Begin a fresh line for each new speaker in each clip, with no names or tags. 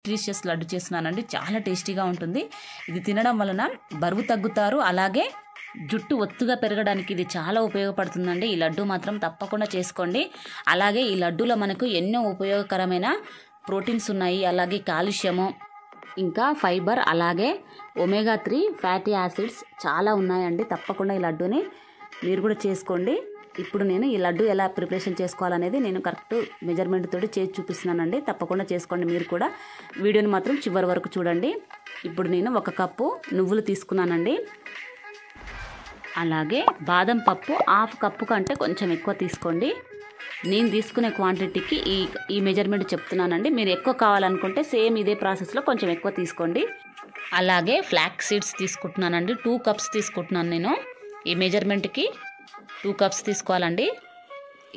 Nutritious laddu చేస్తున్నానండి. చాలా టేస్టీగా ఉంటుంది. ఇది తినడం వలన బరువు తగ్గుతారు. అలాగే జుట్టు ఒత్తుగా పెరగడానికి ఇది చాలా ఉపయోగపడుతుందండి. ఈ లడ్డు మాత్రం తప్పకుండా చేసుకోండి. అలాగే ఈ లడ్డూలో మనకు ఎన్నో ఉపయోగకరమైన ప్రోటీన్స్ ఉన్నాయి. అలాగే కాల్షియము, ఇంకా ఫైబర్, అలాగే ఒమేగా 3 ఫ్యాటీ యాసిడ్స్ చాలా ఉన్నాయండి. తప్పకుండా ఈ లడ్డూని మీరు కూడా చేసుకోండి. ఇప్పుడు నేను ఈ లడ్డు ఎలా ప్రిపరేషన్ చేసుకోవాలనేది నేను కరెక్ట్ మెజర్మెంట్ తోటి చేసి చూపిస్తున్నానండి. తప్పకుండా చేసుకోండి మీరు కూడా. వీడియోని మాత్రం చివరి వరకు చూడండి. ఇప్పుడు నేను 1 కప్పు నువ్వులు తీసుకున్నానండి. అలాగే బాదం పప్పు 1/2 కప్పు కంటే కొంచెం ఎక్కువ తీసుకోండి. నేను తీసుకునే క్వాంటిటీకి ఈ మెజర్మెంట్ చెప్తున్నానండి. మీరు ఎక్కువ కావాలనుకుంటే సేమ్ ఇదే ప్రాసెస్లో కొంచెం ఎక్కువ తీసుకోండి. అలాగే ఫ్లాక్స్ సీడ్స్ తీసుకుంటున్నానండి. 2 కప్స్ తీసుకుంటున్నాను నేను. ఈ మెజర్మెంట్కి 2 కప్స్ తీసుకోవాలండి.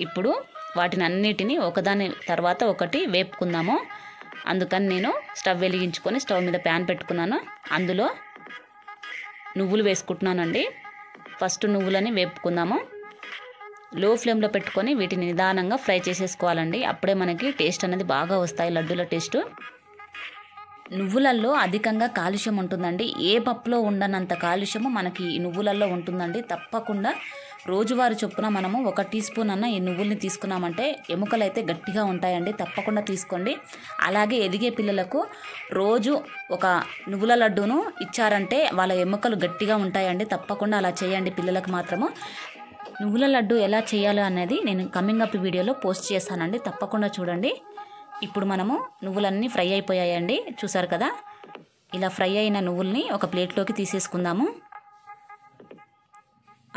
ఇప్పుడు వాటిని అన్నిటినీ ఒకదాని తర్వాత ఒకటి వేపుకుందాము. అందుకని నేను స్టవ్ వెలిగించుకొని స్టవ్ మీద ప్యాన్ పెట్టుకున్నాను. అందులో నువ్వులు వేసుకుంటున్నానండి. ఫస్ట్ నువ్వులని వేపుకుందాము. లో ఫ్లేమ్లో పెట్టుకొని వీటిని నిదానంగా ఫ్రై చేసేసుకోవాలండి. అప్పుడే మనకి టేస్ట్ అనేది బాగా వస్తాయి లడ్డూల టేస్ట్. నువ్వులలో అధికంగా కాల్షియం ఉంటుందండి. ఏ పప్పులో ఉండనంత కాల్షియము మనకి ఈ నువ్వులలో ఉంటుందండి. తప్పకుండా రోజువారీ చొప్పున మనము 1 టీ స్పూన్ అన్న ఈ నువ్వుల్ని తీసుకున్నామంటే ఎముకలు అయితే గట్టిగా ఉంటాయండి. తప్పకుండా తీసుకోండి. అలాగే ఎదిగే పిల్లలకు రోజు ఒక నువ్వుల లడ్డూను ఇచ్చారంటే వాళ్ళ ఎముకలు గట్టిగా ఉంటాయండి. తప్పకుండా అలా చేయండి పిల్లలకు మాత్రము. నువ్వుల లడ్డు ఎలా చేయాలో అనేది నేను కమింగ్ అప్ వీడియోలో పోస్ట్ చేస్తానండి. తప్పకుండా చూడండి. ఇప్పుడు మనము నువ్వులన్నీ ఫ్రై అయిపోయాయండి. చూసారు కదా, ఇలా ఫ్రై అయిన నువ్వుల్ని ఒక ప్లేట్లోకి తీసేసుకుందాము.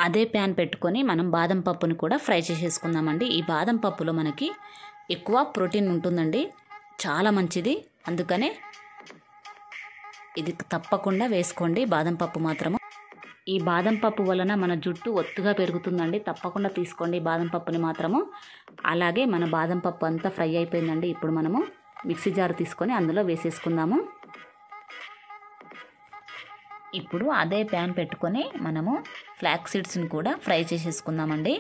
అదే ప్యాన్ పెట్టుకొని మనం బాదం పప్పుని కూడా ఫ్రై చేసేసుకుందామండి. ఈ బాదం పప్పులో మనకి ఎక్కువ ప్రోటీన్ ఉంటుందండి. చాలా మంచిది. అందుకనే ఇది తప్పకుండా వేసుకోండి బాదం పప్పు మాత్రము. ఈ బాదం పప్పు వలన మన జుట్టు ఒత్తుగా పెరుగుతుందండి. తప్పకుండా తీసుకోండి బాదం పప్పుని మాత్రము. అలాగే మన బాదం పప్పు అంతా ఫ్రై అయిపోయిందండి. ఇప్పుడు మనము మిక్సీ జార్ తీసుకొని అందులో వేసేసుకుందాము. ఇప్పుడు అదే ప్యాన్ పెట్టుకొని మనము ఫ్లాక్స్ సీడ్స్ని కూడా ఫ్రై చేసేసుకుందామండి.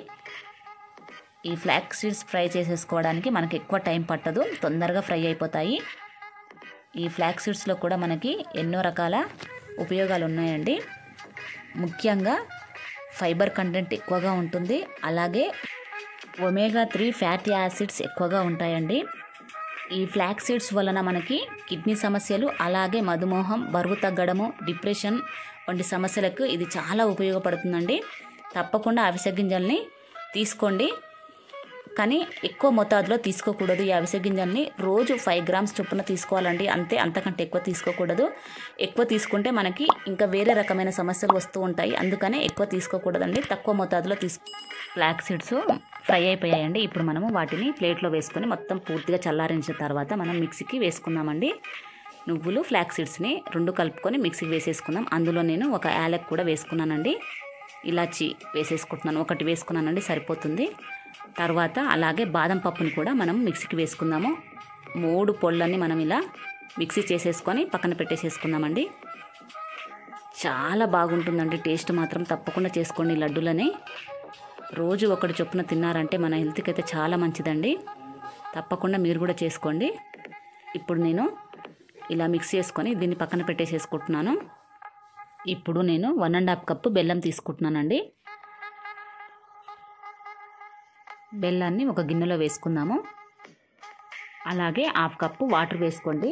ఈ ఫ్లాక్స్ సీడ్స్ ఫ్రై చేసేసుకోవడానికి మనకి ఎక్కువ టైం పట్టదు, తొందరగా ఫ్రై అయిపోతాయి. ఈ ఫ్లాక్స్ సీడ్స్లో కూడా మనకి ఎన్నో రకాల ఉపయోగాలు ఉన్నాయండి. ముఖ్యంగా ఫైబర్ కంటెంట్ ఎక్కువగా ఉంటుంది. అలాగే ఒమేగా 3 ఫ్యాటీ యాసిడ్స్ ఎక్కువగా ఉంటాయండి. ఈ ఫ్లాక్స్ సీడ్స్ వలన మనకి కిడ్నీ సమస్యలు, అలాగే మధుమేహం, బరువు తగ్గడము, డిప్రెషన్ వంటి సమస్యలకు ఇది చాలా ఉపయోగపడుతుందండి. తప్పకుండా అవిసె గింజల్ని తీసుకోండి. కానీ ఎక్కువ మోతాదులో తీసుకోకూడదు. ఈ అవిసె గింజల్ని రోజు 5 గ్రామ్స్ చొప్పున తీసుకోవాలండి. అంతే, అంతకంటే ఎక్కువ తీసుకోకూడదు. ఎక్కువ తీసుకుంటే మనకి ఇంకా వేరే రకమైన సమస్యలు వస్తూ ఉంటాయి. అందుకనే ఎక్కువ తీసుకోకూడదండి. తక్కువ మోతాదులో ఫ్లాక్స్ సీడ్స్ ఫ్రై అయిపోయాయండి. ఇప్పుడు మనము వాటిని ప్లేట్లో వేసుకొని మొత్తం పూర్తిగా చల్లారించిన తర్వాత మనం మిక్సీకి వేసుకుందామండి. నువ్వులు ఫ్లాక్స్ సీడ్స్ని 2 కలుపుకొని మిక్సీకి వేసేసుకుందాం. అందులో నేను ఒక యాలక్ కూడా వేసుకున్నానండి. ఇలాచి వేసేసుకుంటున్నాను. 1 వేసుకున్నానండి, సరిపోతుంది. తర్వాత అలాగే బాదం పప్పుని కూడా మనం మిక్సీకి వేసుకుందాము. 3 పొళ్ళని మనం ఇలా మిక్సీ చేసేసుకొని పక్కన పెట్టేసేసుకుందామండి. చాలా బాగుంటుందండి టేస్ట్ మాత్రం. తప్పకుండా చేసుకోండి లడ్డూలని. రోజు 1 చొప్పున తిన్నారంటే మన హెల్త్కి అయితే చాలా మంచిదండి. తప్పకుండా మీరు కూడా చేసుకోండి. ఇప్పుడు నేను ఇలా మిక్స్ చేసుకొని దీన్ని పక్కన పెట్టేసేసుకుంటున్నాను. ఇప్పుడు నేను 1.5 కప్పు బెల్లం తీసుకుంటున్నానండి. బెల్లాన్ని ఒక గిన్నెలో వేసుకుందాము. అలాగే 1/2 కప్పు వాటర్ వేసుకోండి.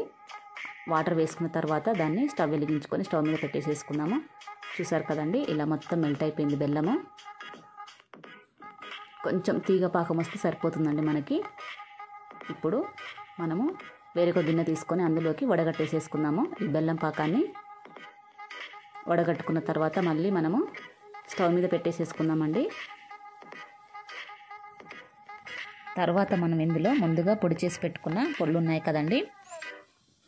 వాటర్ వేసుకున్న తర్వాత దాన్ని స్టవ్ వెలిగించుకొని స్టవ్ మీద పెట్టేసేసుకుందాము. చూసారు కదండి, ఇలా మొత్తం మెల్ట్ అయిపోయింది బెల్లము. కొంచెం తీగ పాకం వస్తే సరిపోతుందండి మనకి. ఇప్పుడు మనము వేరొక గిన్నె తీసుకొని అందులోకి వడగట్టేసేసుకుందాము. ఈ బెల్లం పాకాన్ని వడగట్టుకున్న తర్వాత మళ్ళీ మనము స్టవ్ మీద పెట్టేసేసుకుందామండి. తర్వాత మనం ఇందులో ముందుగా పొడి చేసి పెట్టుకున్న పొళ్ళు ఉన్నాయి కదండి,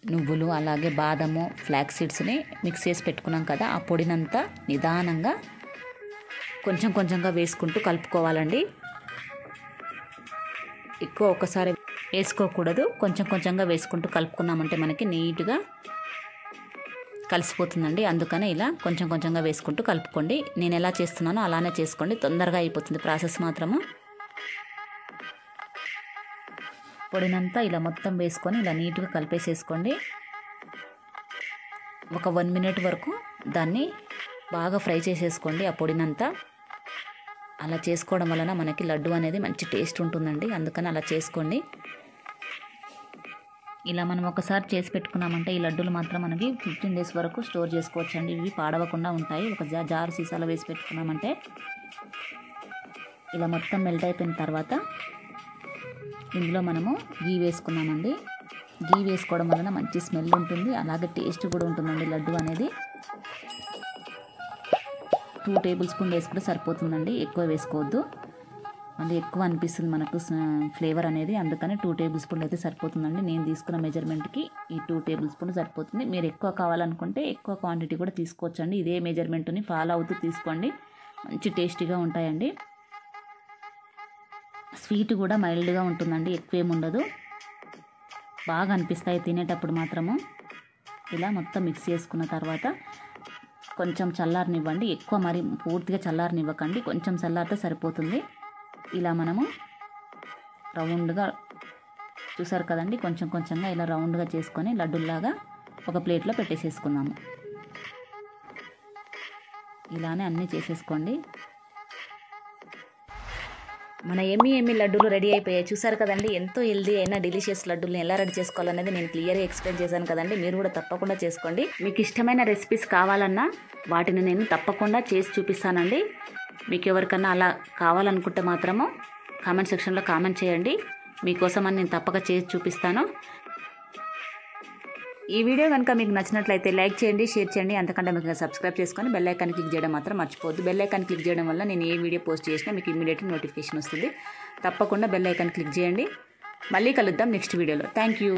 నువ్వులు, అలాగే బాదము, ఫ్లాక్స్ సీడ్స్ని మిక్స్ చేసి పెట్టుకున్నాం కదా, ఆ పొడినంతా నిదానంగా కొంచెం కొంచెంగా వేసుకుంటూ కలుపుకోవాలండి. ఎక్కువ ఒకసారి వేసుకోకూడదు. కొంచెం కొంచెంగా వేసుకుంటూ కలుపుకున్నామంటే మనకి నీట్గా కలిసిపోతుందండి. అందుకనే ఇలా కొంచెం కొంచెంగా వేసుకుంటూ కలుపుకోండి. నేను ఎలా చేస్తున్నానో అలానే చేసుకోండి, తొందరగా అయిపోతుంది ప్రాసెస్ మాత్రము. పొడినంతా ఇలా మొత్తం వేసుకొని ఇలా నీట్గా కలిపేసేసుకోండి. ఒక 1 మినిట్ వరకు దాన్ని బాగా ఫ్రై చేసేసుకోండి ఆ పొడినంతా. అలా చేసుకోవడం వలన మనకి లడ్డు అనేది మంచి టేస్ట్ ఉంటుందండి, అందుకని అలా చేసుకోండి. ఇలా మనం ఒకసారి చేసి పెట్టుకున్నామంటే ఈ లడ్డూలు మాత్రం మనకి 15 డేస్ వరకు స్టోర్ చేసుకోవచ్చండి. ఇవి పాడవకుండా ఉంటాయి. ఒక జారు సీసాలో వేసి పెట్టుకున్నామంటే. ఇలా మొత్తం మెల్ట్ అయిపోయిన తర్వాత ఇందులో మనము గీ వేసుకున్నామండి. గీ వేసుకోవడం వలన మంచి స్మెల్ ఉంటుంది, అలాగే టేస్ట్ కూడా ఉంటుందండి లడ్డు అనేది. 2 టేబుల్ స్పూన్ వేసుకుంటే సరిపోతుందండి, ఎక్కువ వేసుకోవద్దు. మళ్ళీ ఎక్కువ అనిపిస్తుంది మనకు ఫ్లేవర్ అనేది, అందుకని 2 టేబుల్ స్పూన్లు అయితే సరిపోతుందండి. నేను తీసుకున్న మెజర్మెంట్కి ఈ 2 టేబుల్ స్పూన్ సరిపోతుంది. మీరు ఎక్కువ కావాలనుకుంటే ఎక్కువ క్వాంటిటీ కూడా తీసుకోవచ్చండి. ఇదే మెజర్మెంట్ని ఫాలో అవుతూ తీసుకోండి, మంచి టేస్టీగా ఉంటాయండి. స్వీట్ కూడా మైల్డ్గా ఉంటుందండి, ఎక్కువేం ఉండదు, బాగా అనిపిస్తాయి తినేటప్పుడు మాత్రము. ఇలా మొత్తం మిక్స్ చేసుకున్న తర్వాత కొంచెం చల్లారనివ్వండి. ఎక్కువ మరి పూర్తిగా చల్లారనివ్వకండి, కొంచెం చల్లారితే సరిపోతుంది. ఇలా మనము రౌండ్గా చూసారు కదండి, కొంచెం కొంచెంగా ఇలా రౌండ్గా చేసుకొని లడ్డుల్లాగా ఒక ప్లేట్లో పెట్టేసేసుకుందాము. ఇలానే అన్నీ చేసేసుకోండి. మన ఎమ్మి లడ్డూలు రెడీ అయిపోయాయి. చూసారు కదండి, ఎంతో హెల్దీ అయినా డెలిషియస్ లడ్డూలను ఎలా రెడీ చేసుకోవాలనేది నేను క్లియర్గా ఎక్స్ప్లెయిన్ చేశాను కదండి. మీరు కూడా తప్పకుండా చేసుకోండి. మీకు ఇష్టమైన రెసిపీస్ కావాలన్నా వాటిని నేను తప్పకుండా చేసి చూపిస్తానండి. మీకు ఎవరికన్నా అలా కావాలనుకుంటే మాత్రము కామెంట్ సెక్షన్లో కామెంట్ చేయండి, మీకోసం అని నేను తప్పక చేసి చూపిస్తాను. ఈ వీడియో కనుక మీకు నచ్చినట్లయితే లైక్ చేయండి, షేర్ చేయండి, అంతకంటే మీకు సబ్స్క్రైబ్ చేసుకొని బెల్ ఐకాన్ క్లిక్ చేయడం మాత్రం మర్చిపోవద్దు. బెల్ ఐకాన్ క్లిక్ చేయడం వల్ల నేను ఏ వీడియో పోస్ట్ చేసినా మీకు ఇమ్మీడియట్గా నోటిఫికేషన్ వస్తుంది. తప్పకుండా బెల్ ఐకాన్ క్లిక్ చేయండి. మళ్ళీ కలుద్దాం నెక్స్ట్ వీడియోలో. Thank you.